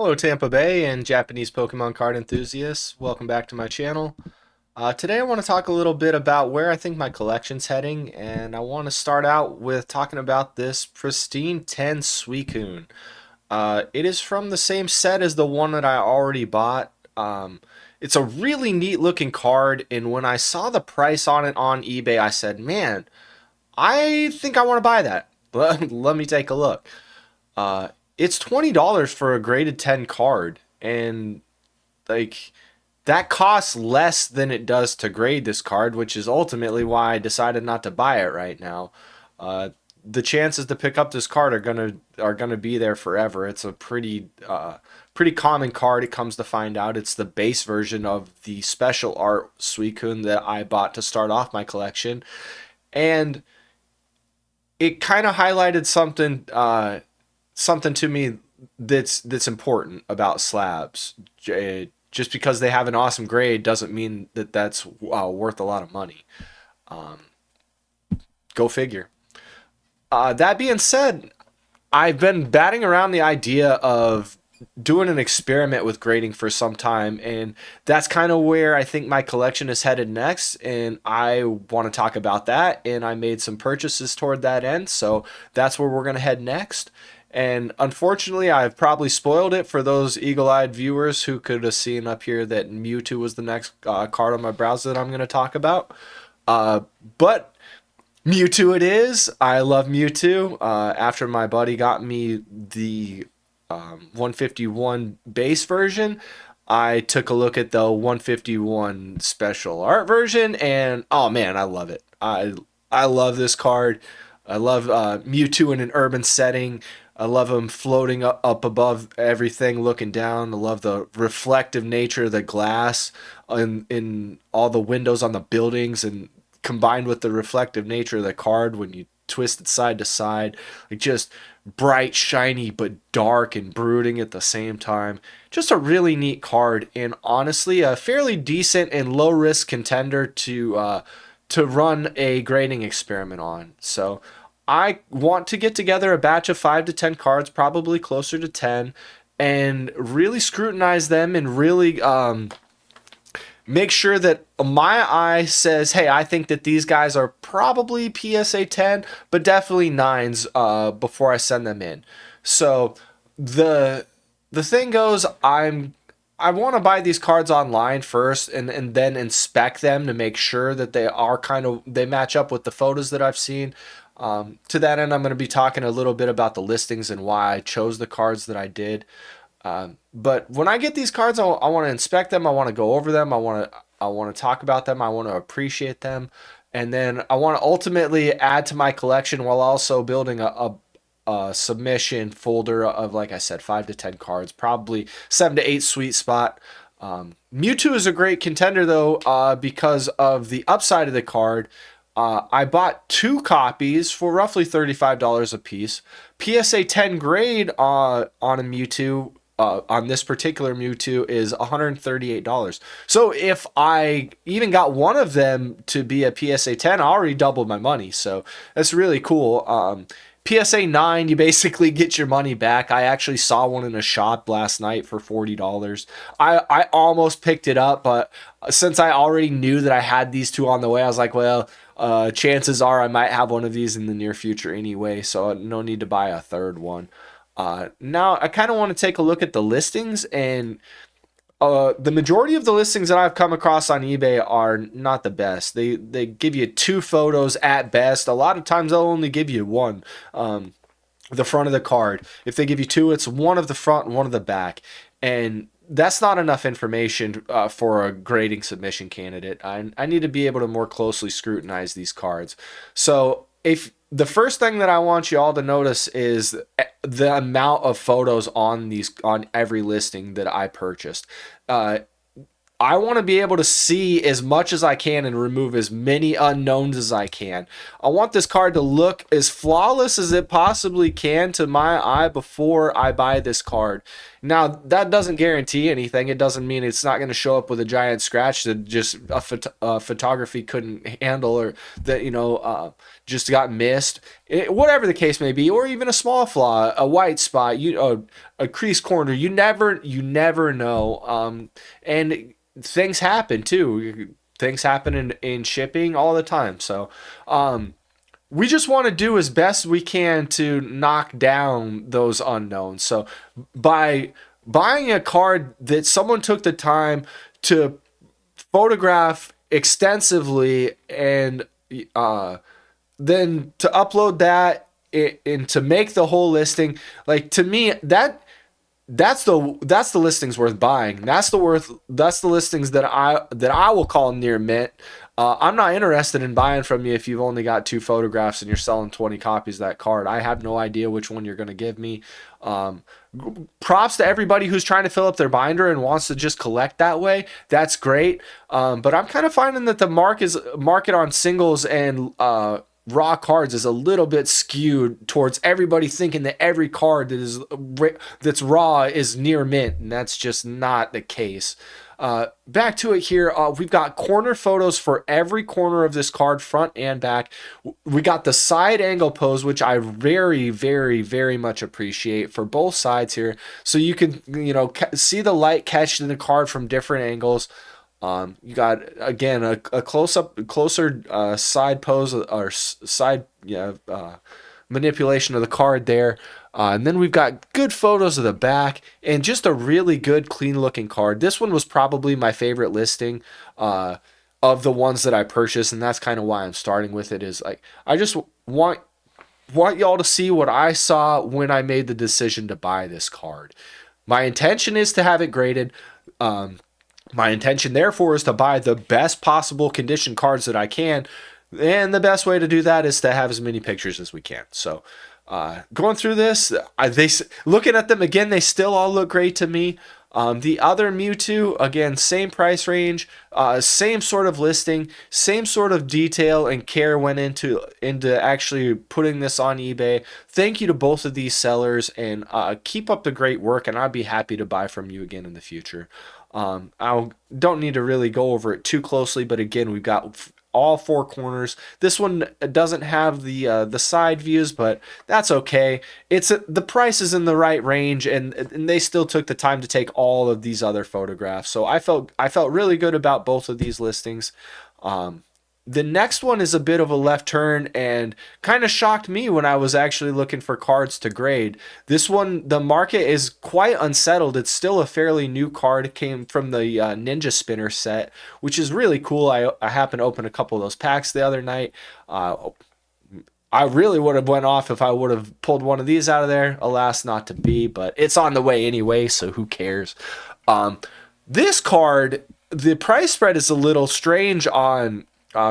Hello Tampa Bay and Japanese Pokemon card enthusiasts. Welcome back to my channel. Today I want to talk a little bit about where I think my collection's heading, and I want to start out with talking about this Pristine 10 Suicune. It is from the same set as the one that I already bought. It's a really neat looking card, and when I saw the price on it on eBay, I said, man, I think I want to buy that. Let me take a look. It's $20 for a graded 10 card, and like that costs less than it does to grade this card, which is ultimately why I decided not to buy it right now. The chances to pick up this card are gonna be there forever. It's a pretty common card. It comes to find out it's the base version of the special art Suicune that I bought to start off my collection, and it kind of highlighted something to me that's important about slabs. Just because they have an awesome grade doesn't mean that that's worth a lot of money. Um, Go figure. That being said, I've been batting around the idea of doing an experiment with grading for some time, and that's kind of where I think my collection is headed next, and I want to talk about that, and I made some purchases toward that end, so that's where we're going to head next. And unfortunately, I've probably spoiled it for those eagle-eyed viewers who could have seen up here that Mewtwo was the next card on my browser that I'm going to talk about. But Mewtwo it is. I love Mewtwo. After my buddy got me the 151 base version, I took a look at the 151 special art version, and oh man, I love it. I love this card. I love Mewtwo in an urban setting. I love him floating up above everything, looking down. I love the reflective nature of the glass in all the windows on the buildings, and combined with the reflective nature of the card when you twist it side to side, like just bright, shiny, but dark and brooding at the same time. Just a really neat card, and honestly, a fairly decent and low risk contender to run a grading experiment on. So I want to get together a batch of 5 to 10 cards, probably closer to 10, and really scrutinize them and really make sure that my eye says, hey, I think that these guys are probably PSA 10, but definitely 9s before I send them in. So the thing goes, I want to buy these cards online first, and then inspect them to make sure that they match up with the photos that I've seen. To that end, I'm going to be talking a little bit about the listings and why I chose the cards that I did. But when I get these cards, I want to inspect them. I want to go over them. I want to talk about them. I want to appreciate them, and then I want to ultimately add to my collection while also building a submission folder of, like I said, 5 to 10 cards, probably 7 to 8 sweet spot. Mewtwo is a great contender though, because of the upside of the card. I bought 2 copies for roughly $35 a piece. PSA 10 grade on a Mewtwo, on this particular Mewtwo, is $138. So if I even got one of them to be a PSA 10, I already doubled my money. So that's really cool. PSA 9, you basically get your money back. I actually saw one in a shop last night for $40. I almost picked it up, but since I already knew that I had these 2 on the way, I was like, well, chances are I might have one of these in the near future anyway, so no need to buy a third one. Now, I kind of want to take a look at the listings, and the majority of the listings that I've come across on eBay are not the best. They give you 2 photos at best. A lot of times they'll only give you 1. The front of the card. If they give you 2, it's 1 of the front and 1 of the back. And that's not enough information for a grading submission candidate. I need to be able to more closely scrutinize these cards. So if the first thing that I want you all to notice is the amount of photos on every listing that I purchased. I want to be able to see as much as I can and remove as many unknowns as I can. I want this card to look as flawless as it possibly can to my eye before I buy this card. Now, that doesn't guarantee anything. It doesn't mean it's not going to show up with a giant scratch that just photography couldn't handle, or that, just got missed. whatever the case may be, or even a small flaw, a white spot, a crease corner. You never know. And things happen too. Things happen in shipping all the time. So, we just want to do as best we can to knock down those unknowns. So by buying a card that someone took the time to photograph extensively and then to upload that and to make the whole listing, like, to me, that's the listings worth buying. That's the listings that I will call near mint. I'm not interested in buying from you if you've only got 2 photographs and you're selling 20 copies of that card. I have no idea which one you're going to give me. Props to everybody who's trying to fill up their binder and wants to just collect that way. That's great. But I'm kind of finding that the market on singles and raw cards is a little bit skewed towards everybody thinking that every card that's raw is near mint, and that's just not the case. Back to it here. We've got corner photos for every corner of this card, front and back. We got the side angle pose, which I very, very, very much appreciate for both sides here. So you can, see the light catch in the card from different angles. You got, again, a closer side pose or side manipulation of the card there. And then we've got good photos of the back and just a really good, clean looking card. This one was probably my favorite listing of the ones that I purchased, and that's kind of why I'm starting with it. Is like, I just want y'all to see what I saw when I made the decision to buy this card. My intention is to have it graded. My intention, therefore, is to buy the best possible condition cards that I can. And the best way to do that is to have as many pictures as we can. So going through this, looking at them again, they still all look great to me. The other Mewtwo, again, same price range, same sort of listing, same sort of detail and care went into actually putting this on eBay. Thank you to both of these sellers, and keep up the great work, and I'd be happy to buy from you again in the future. I don't need to really go over it too closely, but again, we've got all 4 corners. This one doesn't have the side views, but that's okay. The price is in the right range, and they still took the time to take all of these other photographs. So I felt really good about both of these listings. The next one is a bit of a left turn and kind of shocked me when I was actually looking for cards to grade. This one, the market is quite unsettled. It's still a fairly new card. It came from the Ninja Spinner set, which is really cool. I happened to open a couple of those packs the other night. I really would have went off if I would have pulled one of these out of there. Alas, not to be, but it's on the way anyway, so who cares? This card, the price spread is a little strange on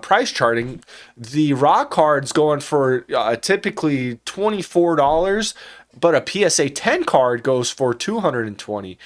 price charting. The raw cards going for typically $24, but a PSA 10 card goes for $220.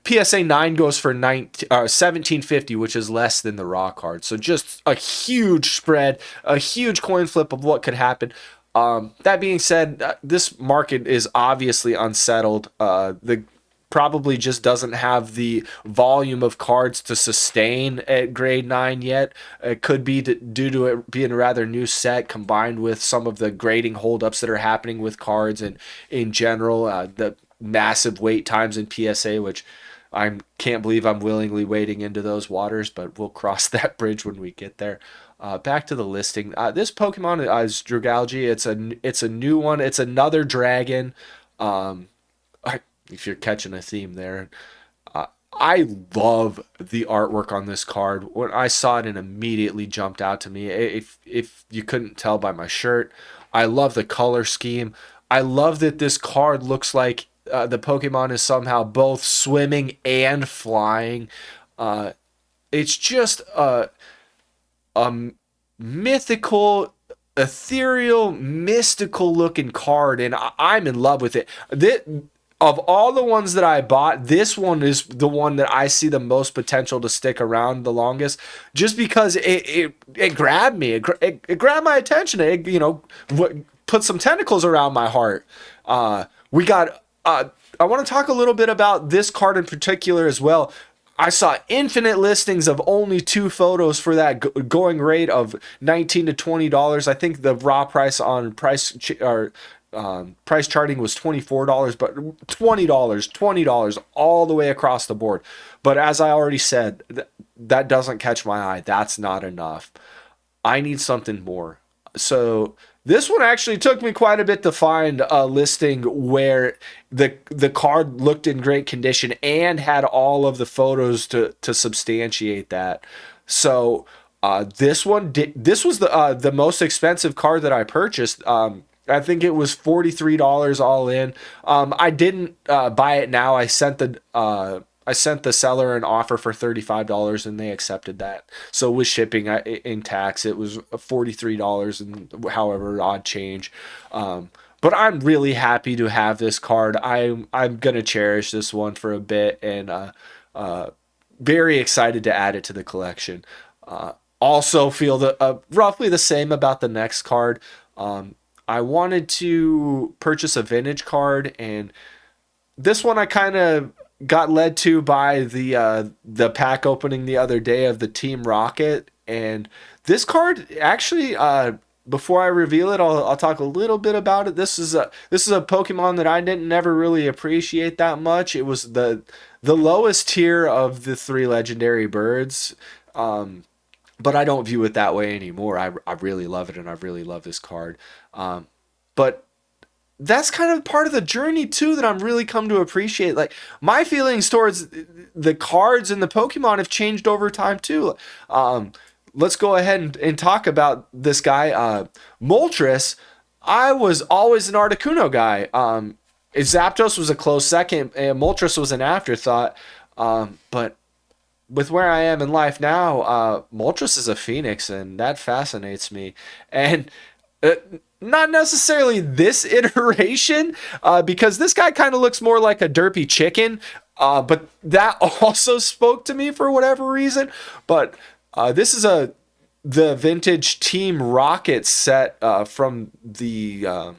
PSA 9 goes for $17.50, which is less than the raw card. So just a huge spread, a huge coin flip of what could happen. That being said, this market is obviously unsettled. The probably just doesn't have the volume of cards to sustain at grade 9 yet. It could be due to it being a rather new set, combined with some of the grading holdups that are happening with cards and in general, the massive wait times in PSA, which I can't believe I'm willingly wading into those waters, but we'll cross that bridge when we get there. Back to the listing. This Pokemon is Dragalge. It's a new one. It's another dragon. If you're catching a theme there. I love the artwork on this card. When I saw it, it immediately jumped out to me. If you couldn't tell by my shirt, I love the color scheme. I love that this card looks like the Pokemon is somehow both swimming and flying. It's just a mythical, ethereal, mystical looking card, and I'm in love with it. Of all the ones that I bought, this one is the one that I see the most potential to stick around the longest, just because it grabbed me. It grabbed my attention. It put some tentacles around my heart. I want to talk a little bit about this card in particular as well. I saw infinite listings of only 2 photos for that going rate of $19 to $20. I think the raw price on price charting was $24, but $20 all the way across the board. But as I already said, that doesn't catch my eye. That's not enough. I need something more. So this one actually took me quite a bit to find a listing where the card looked in great condition and had all of the photos to substantiate that. So this was the most expensive card that I purchased. I think it was $43 all in. I didn't buy it now. I sent the seller an offer for $35 and they accepted that. So with shipping in tax, it was $43 and however odd change. But I'm really happy to have this card. I'm gonna cherish this one for a bit and very excited to add it to the collection. Also feel roughly the same about the next card. I wanted to purchase a vintage card, and this one I kind of got led to by the pack opening the other day of the Team Rocket. And this card actually, before I reveal it, I'll talk a little bit about it. This is a Pokemon that I didn't never really appreciate that much. It was the lowest tier of the 3 legendary birds. But I don't view it that way anymore. I really love it, and I really love this card. But that's kind of part of the journey too that I'm really come to appreciate. Like, my feelings towards the cards and the Pokemon have changed over time too. Let's go ahead and talk about this guy, Moltres. I was always an Articuno guy. Zapdos was a close second, and Moltres was an afterthought. But with where I am in life now, Moltres is a phoenix, and that fascinates me. And not necessarily this iteration, because this guy kind of looks more like a derpy chicken, but that also spoke to me for whatever reason. But this is the vintage Team Rocket set from the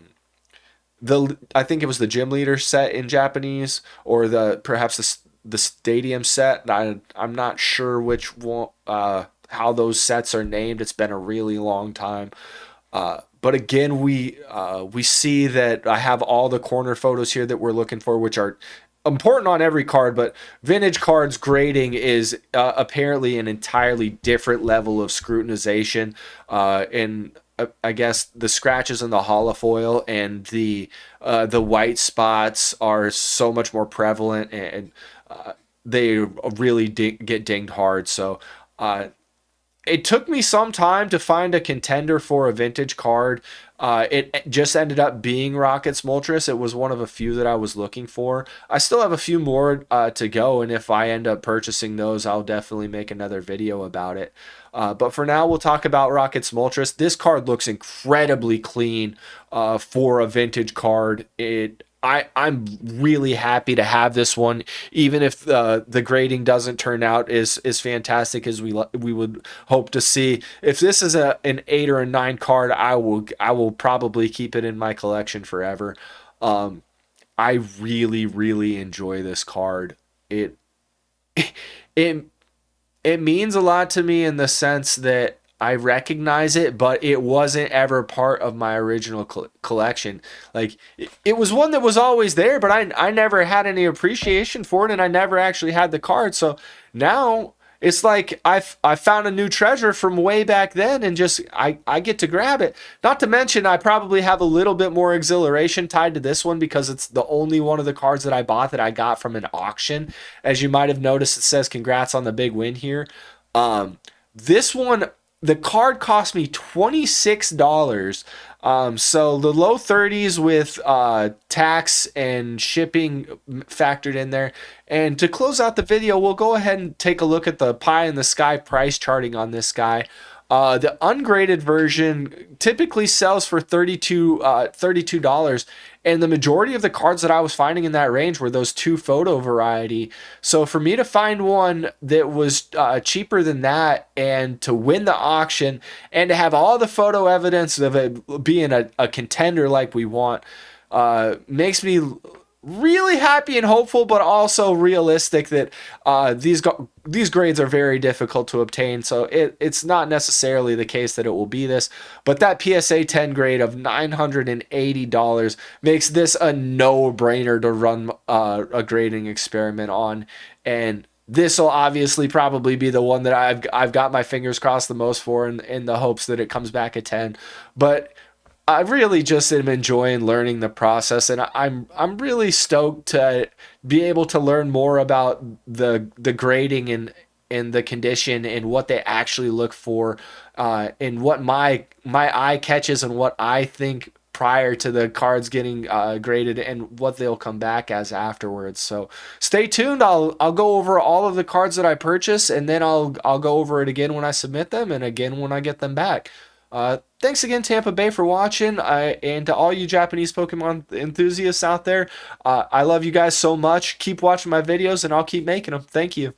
I think it was the gym leader set in Japanese, or perhaps the stadium set. I'm not sure which one, how those sets are named. It's been a really long time. But again, we see that I have all the corner photos here that we're looking for, which are important on every card. But vintage cards grading is apparently an entirely different level of scrutinization. And I guess the scratches in the holofoil and the white spots are so much more prevalent, and they really get dinged hard. So it took me some time to find a contender for a vintage card. It just ended up being Rocket's Moltres. It was one of a few that I was looking for. I still have a few more to go, and if I end up purchasing those, I'll definitely make another video about it. But for now, we'll talk about Rocket's Moltres. This card looks incredibly clean for a vintage card. I'm really happy to have this one, even if the grading doesn't turn out as fantastic as we would hope to see. If this is an 8 or a 9 card, I will probably keep it in my collection forever. I really enjoy this card. It means a lot to me in the sense that I recognize it, but it wasn't ever part of my original collection. Like, it was one that was always there, but I never had any appreciation for it, and I never actually had the card. So now it's like I found a new treasure from way back then, and just I get to grab it. Not to mention, I probably have a little bit more exhilaration tied to this one because it's the only one of the cards that I bought that I got from an auction. As you might have noticed, it says congrats on the big win here. This one, the card cost me $26. So the low 30s with tax and shipping factored in there. And to close out the video, we'll go ahead and take a look at the pie in the sky price charting on this guy. The ungraded version typically sells for $32, and the majority of the cards that I was finding in that range were those 2 photo variety. So for me to find one that was cheaper than that, and to win the auction, and to have all the photo evidence of it being a contender like we want, makes me really happy and hopeful, but also realistic that these grades are very difficult to obtain. So it's not necessarily the case that it will be this, but that PSA 10 grade of $980 makes this a no-brainer to run a grading experiment on, and this will obviously probably be the one that I've got my fingers crossed the most for, in the hopes that it comes back at 10. But I really just am enjoying learning the process, and I'm really stoked to be able to learn more about the grading and the condition and what they actually look for, and what my eye catches and what I think prior to the cards getting graded and what they'll come back as afterwards. So stay tuned. I'll go over all of the cards that I purchase, and then I'll go over it again when I submit them and again when I get them back. Thanks again, Tampa Bay, for watching, and to all you Japanese Pokemon enthusiasts out there. I love you guys so much. Keep watching my videos, and I'll keep making them. Thank you.